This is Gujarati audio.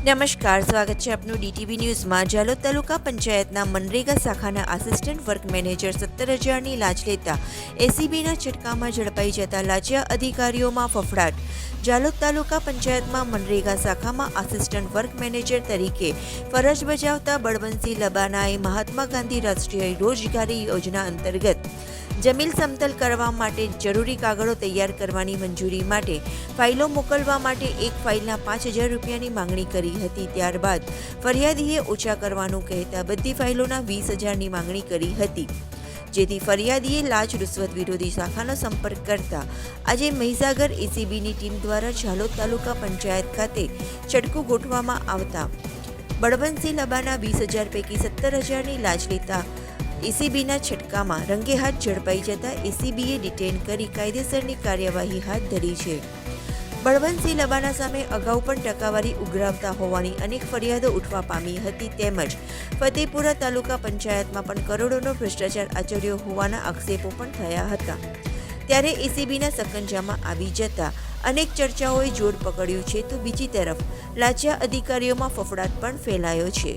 નમસ્કાર, સ્વાગત છે આપનું ડીટીવી ન્યૂઝમાં। જાલોદ તાલુકા પંચાયતના મનરેગા શાખાના આસિસ્ટન્ટ વર્ક મેનેજર 17,000ની લાંચ લેતા એસીબીના છટકામાં ઝડપાઈ જતા લાંચિયા અધિકારીઓમાં ફફડાટ। જાલોદ તાલુકા પંચાયતમાં મનરેગા શાખામાં આસિસ્ટન્ટ વર્ક મેનેજર તરીકે ફરજ બજાવતા બળવંતસિંહ લબાનાએ મહાત્મા ગાંધી રાષ્ટ્રીય રોજગારી યોજના અંતર્ગત જમીન સમતલ કરવા માટે જરૂરી કાગળો તૈયાર કરવાની મંજૂરી માટે ફાઇલો મોકલવા માટે એક ફાઇલના 5,000 રૂપિયાની માંગણી કરી હતી। ત્યારબાદ ફરિયાદીએ ઓછા કરવાનું કહેતા બધી ફાઇલોના 20,000ની માંગણી કરી હતી, જેથી ફરિયાદીએ લાંચ રૂશ્વત વિરોધી શાખાનો સંપર્ક કરતા આજે મહીસાગર એસીબીની ટીમ દ્વારા જાલોદ તાલુકા પંચાયત ખાતે છટકું ગોઠવવામાં આવતા બળવંતસિંહ લબાના 20,000 પૈકી 17,000ની લાંચ લેતા એસીબીના છટકામાં રંગે હાથ ઝડપાઈ જતા એસીબીએ ડિટેન કરી કાયદેસરની કાર્યવાહી હાથ ધરી છે। બળવંતસિંહ લબાના સામે અગાઉ પણ ટકાવારી ઉઘરાવતા હોવાની અનેક ફરિયાદો ઉઠવા પામી હતી, તેમજ ફતેપુરા તાલુકા પંચાયતમાં પણ કરોડોનો ભ્રષ્ટાચાર આચર્યો હોવાના આક્ષેપો પણ થયા હતા। ત્યારે એસીબીના સકંજામાં આવી જતા અનેક ચર્ચાઓએ જોર પકડ્યું છે, તો બીજી તરફ લાંચિયા અધિકારીઓમાં ફફડાટ પણ ફેલાયો છે।